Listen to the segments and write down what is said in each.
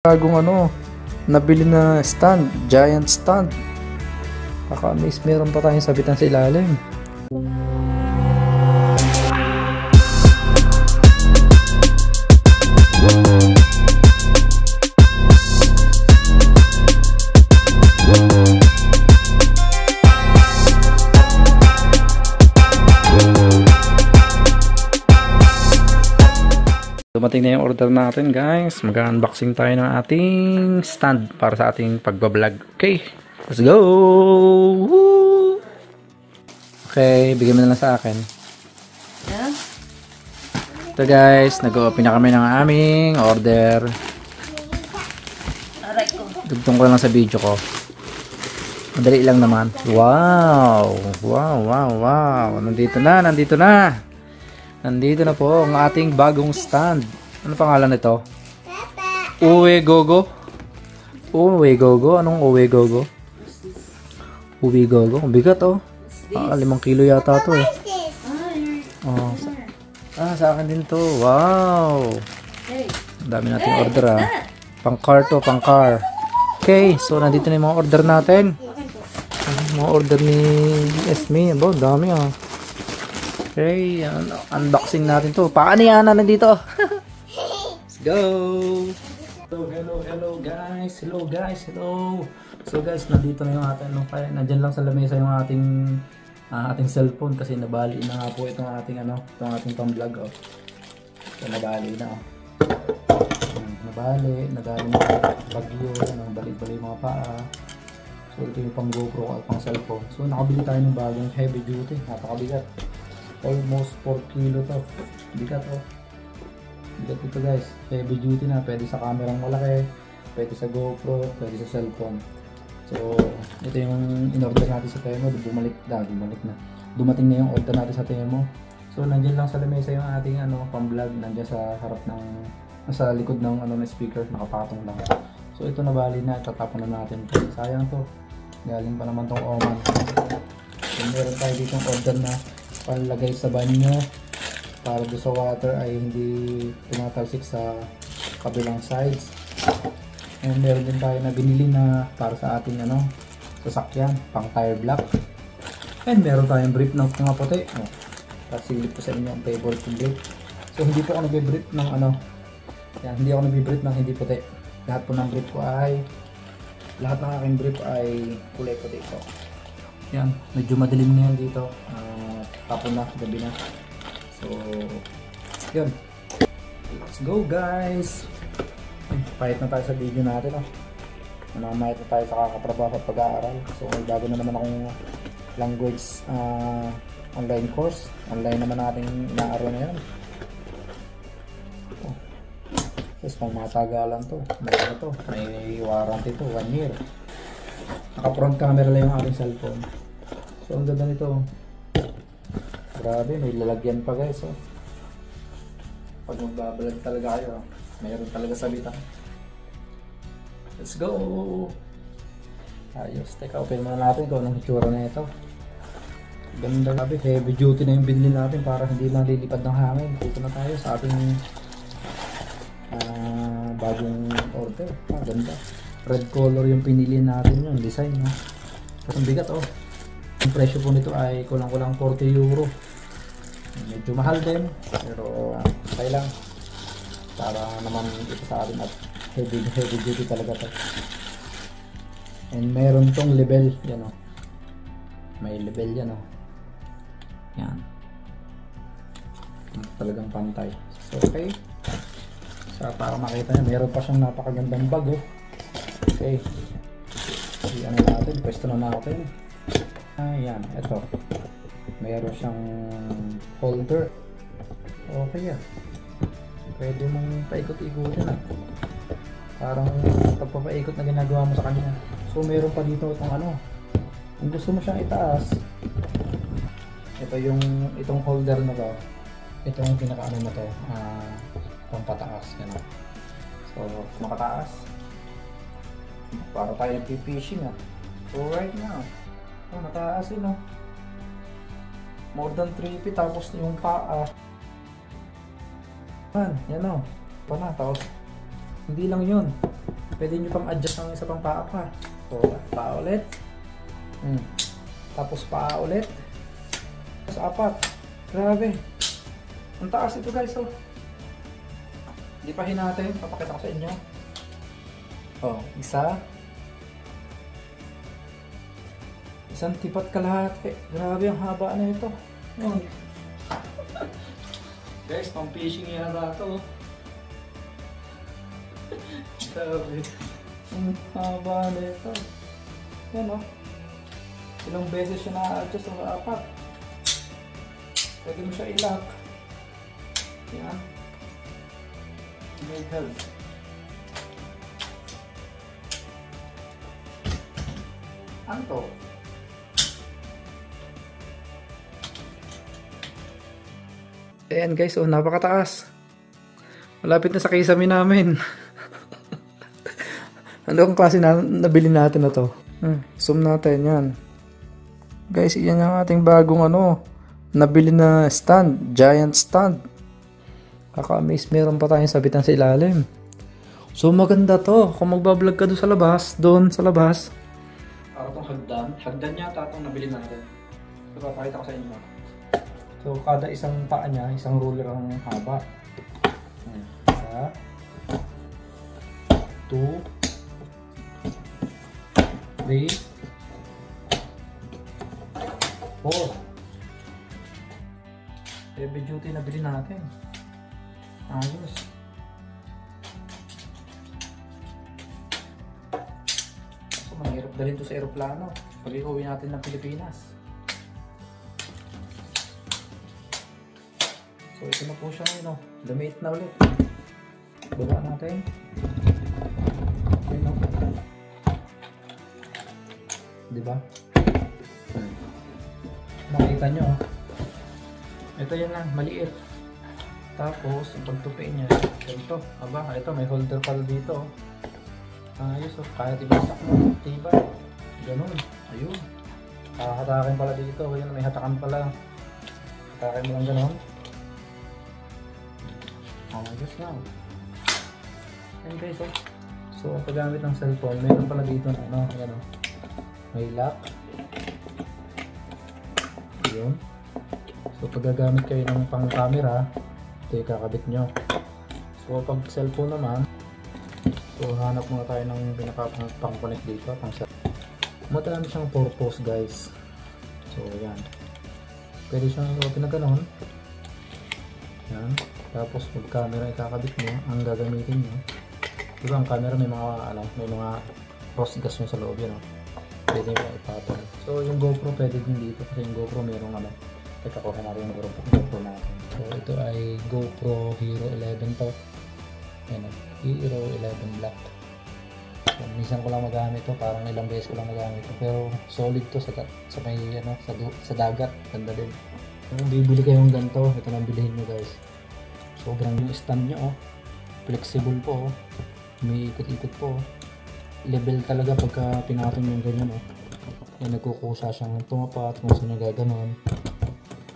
Bagong nabili na stand, giant stand. Kaka-amaze, meron pa tayong sabitan sa ilalim. Dumating na yung order natin, guys. Mag-unboxing tayo ng ating stand para sa ating pagbablog. Okay, let's go! Woo! Okay, bigyan mo na lang sa akin. Yeah? Ito, guys, nag-open na kami ng aming order. Dugtong ko lang sa video ko. Madali lang naman. Wow! Wow, wow, wow! Nandito na! Nandito na po ang ating bagong stand. Ano pangalan nito? Uwe Gogo. Uwe Gogo. Anong Uwe Gogo? Uwe Gogo. Ang bigat, oh. 5 kilo yata to, eh. Oh, sa akin din to. Wow. Ang dami nating order, ah. Pang-car to, pang-car. Okay, so nandito na yung mga order natin. Mga order ni Esme. Ang dami, ah. Okay, unboxing natin to. Paano nandito? Let's go! Hello guys. Hello. So guys, nandito na yung ating nandyan lang sa lamesa yung ating cellphone kasi nabali na nga po itong ating pang-vlog, oh. So, nabali na, oh. Nagaling bagyo, nang balik-balik yung mga paa. So ito yung pang GoPro at pang cellphone. So nakabili tayo ng bagong heavy duty. Napakabigat. Almost 4 kilo to. Bigat, oh. Bigat ito, guys. Heavy duty na. Pwede sa kamerang malaki, pwede sa GoPro, pwede sa cellphone. So ito yung in-order natin sa Temo. Bumalik na. Dumating na yung order natin sa Temo. So nandiyan lang sa lamesa yung ating pang-vlog. Nandiyan sa harap sa likod ng speaker. Nakapatong lang. So ito na, bali na. Tatapon na natin. Sayang to. Galing pa naman tong Oman. So meron tayo dito yung order na panlagay sa banyo para doon sa water ay hindi tumatalsik sa kabilang sides. And meron din tayo na binili na para sa ating sasakyan, pang tire block. And meron tayong brief ng mga puti. Pasilip ko sa inyo ang favorite brief. So hindi po ako nagbe-brief ng hindi ako nagbe-brief ng hindi puti. Lahat po ng brief ko ay lahat ng aking brief ay kulay puti po. Yan, medyo madilim na yan dito. Tapon na, gabi na. So, yun. Let's go, guys! Pahit na tayo sa video natin, oh. Mahit na tayo sa kakatrabaho at pag-aaral. So, may bago na naman akong language online course. Online naman natin inaaraw na yan. Oh. Tapos, pang matagalan to. May warranty to, 1 year. Naka-front camera lang yung ating cellphone. So, ang ganda nito. Grabe, may lalagyan pa, guys, oh. Pag magbabalag talaga kayo, mayroon talaga sabitan. Let's go! Ayos, teka, open muna natin kung anong itsura na ito. Ganda, grabe, heavy duty na yung binili natin para hindi lang lilipad ng hangin. Dito na tayo sa ating bagong order. Ganda. Red color yung pinili natin, yung design, no? Kasi ang bigat, oh. Ang presyo po nito ay kulang-kulang 40 euro. Medyo mahal din, pero okay lang. Para naman ito sa atin at heavy duty talaga to. And meron tong level, yan, oh. May level yan, oh. Yan. Talagang pantay. So, okay. So, para makita nyo, meron pa siyang napakagandang bag, oh. Okay. Iyan na natin, pwesto na natin. Ayan, ito. Mayroon siyang holder. Okay, ah. Pwede mong paikot-ikutin, ah. Parang pagpapaikot na ginagawa mo sa kanya. So, meron pa dito itong kung gusto mo siyang itaas, ito itong holder na to. Ito yung pinaka na to. Pampataas. Ganun. So, makataas. Para tayo nagpipishing, ah. So, right now, mataas yun, oh. More than 3 feet, tapos yung paa. Yan, oh. Pa na, tapos hindi lang yun. Pwede nyo pang adjust ang isa pang paa pa. So, paa ulit. Tapos paa ulit. Tapos apat. Grabe. Ang taas ito guys. Oh. Hindi pa hinati. Papakita ko sa inyo. Oh, isa. Isang tipat kalahati. Grabe ang haba na ito. Oh. Guys, pang fishing yata ito. Grabe. Ang haba na ito. Yan o. Ilang beses siya na-adjust ang apat. Pwede mo siya i-lock. Yan. May help. Ano to? Ayan guys, oh, napakataas. Malapit na sa kisame namin. Ano ang klase na nabili natin na to? Zoom natin yan. Guys, yan yung ating bagong nabili na stand. Giant stand. Kaka-amaze, meron pa tayong sabitan sa ilalim. So maganda to. Kung magbablog ka doon sa labas. Para itong hagdan. Hagdan yata itong nabili natin. So papakita ko sa inyo. So, kada isang paa niya, isang ruler ang haba. Isa, 2, 3, 4. Heavy duty na bilhin natin. Ayos. So, mahirap dalhin ito sa aeroplano pag iuwi natin ng Pilipinas. So ito na po siya, lumiit na ulit. Baba natin. Ayun, diba? Nakita nyo, ito yan lang, maliit. Tapos, ang pagtupiin niya, ito, ito may holder pala dito. Ayos, kahit ibasak mo, tibay. Ganun, ayun. Hatakin pala dito, ayun, may hatakan pala. Hatakin mo lang ganun. Ayos lang. Ayan guys, so ang paggamit ng cellphone, meron pala dito na may lock. Ayun. So pag gagamit kayo ng pang camera, ito yung kakabit nyo. So pag cellphone naman, so hanap muna tayo ng pang connect dito, pang cellphone. Madami siyang purpose guys. So yan. Pwede siyang open na ganon. Yan. Tapos pag camera ikakabit mo, ang gagamitin nyo. Diba ang camera may mga cross gas nyo sa loob yun. Pwede nyo ipatong. So yung GoPro pwede din dito kasi yung GoPro mayroong teka kuha natin yung GoPro natin. So ito ay GoPro Hero 11 to. Yan Hero 11 Black. So, minsan ko lang magamit to, parang ilang beses ko lang magamit to. Pero solid to sa may sa dagat. Ganda din. Kung bibili kayong ganito, ito nang bilhin nyo guys. Sobrang yung stand nyo flexible po may ikot-ikot po level talaga pagka pinatong yung ganyan yan nagkukusa siyang tumapat kung saan nagaganon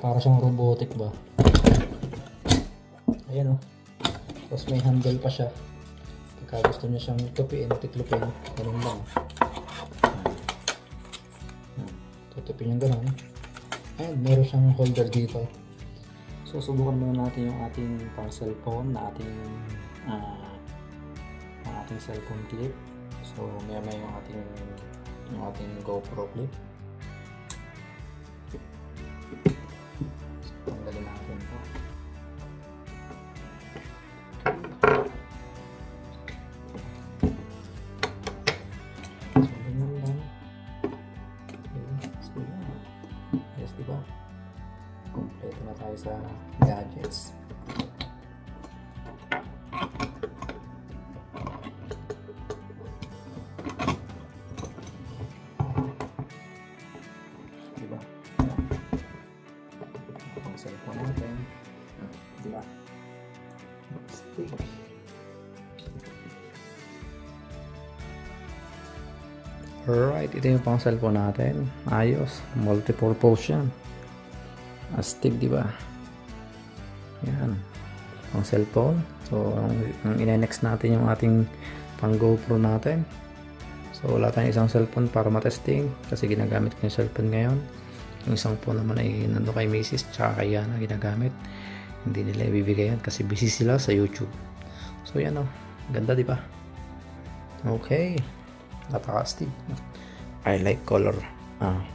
para siyang robotic ba ayan tapos may handle pa siya pagka gusto niya siyang tupiin tiklupin ganun lang tutupin yung ganon and meron siyang holder dito. So subukan muna natin yung ating pang cellphone na ating cellphone clip. So may yung ating GoPro clip. So tanggalin natin ito. So ganyan lang. So yes, diba? Kompleto na tayo sa gadgets. Diba? Ang cellphone natin. Diba? Stick. Alright, ito yung pang cellphone natin. Ayos. Multi-purpose yan. Astig, di ba? Yan. Ang cellphone. So, ang ine-next natin yung ating pang GoPro natin. So wala tayong isang cellphone para matesting kasi ginagamit ko yung cellphone ngayon. Yung isang phone naman ay nando kay Mrs. tsaka kay Yana ginagamit. Hindi nila ibibigay yan kasi busy sila sa YouTube. So yan o, ganda di ba? Okay, napaka-astig. I like color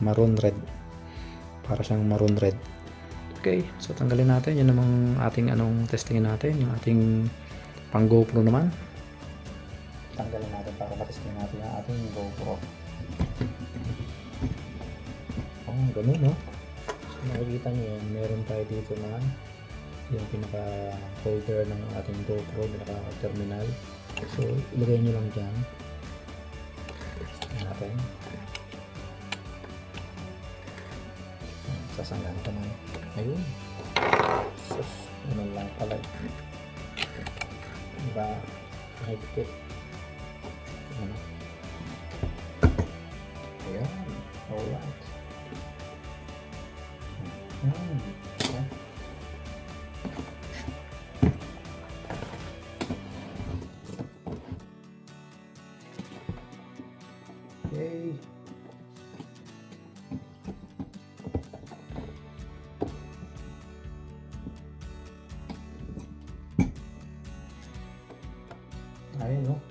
maroon red. Para siyang maroon red. Okay, so tanggalin natin. Yan namang ating testingin natin. Yung ating pang GoPro naman. Tanggalin natin para matesting natin yung ating GoPro. Oh, ganun no? So makikita nyo yan. Meron tayo dito na yung pinaka holder ng ating GoPro, pinaka terminal. So ilagay nyo lang dyan. Testing natin. Sasanggan ko na. Ayun. Sus, ganun lang pala. Diba? Higpit. Ayan. Alright. Okay. Yay. Ayun no.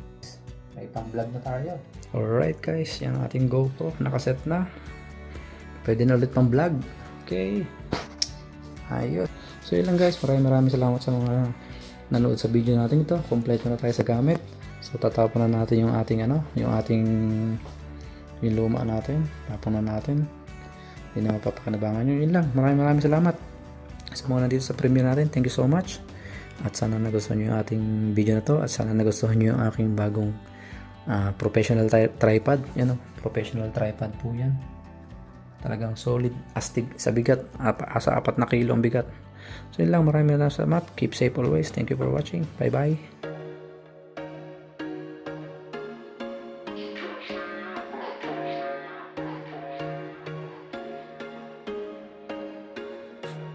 May pang-vlog na tayo. Alright guys, yung ating GoPro nakaset na. Pwede na ulit pang vlog. Okay. Ayun. So yun lang guys, maraming salamat sa mga nanood sa video natin ito. Kompleto na tayo sa gamit. So tatapon na natin yung ating yung luma natin. Tapon na natin. Hindi na mapapakinabangan nyo. Yun lang. Maraming salamat sa mga nandito sa premiere natin. Thank you so much. At sana nagustuhan nyo yung ating video na to. At sana nagustuhan nyo yung aking bagong professional tripod. Yan o. Professional tripod po yan. Talagang solid. Astig sa bigat. Sa 4 na kilo ang bigat. So yun lang. Maraming salamat. Keep safe always. Thank you for watching. Bye bye.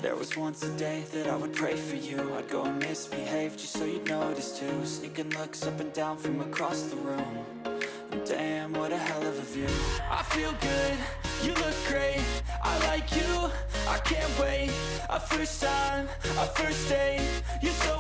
There was once a day that I would pray for you. I'd go and misbehave just so you'd notice too. Sneaking looks up and down from across the room. And damn, what a hell of a view. I feel good, you look great. I like you, I can't wait. A first time, a first date. You're so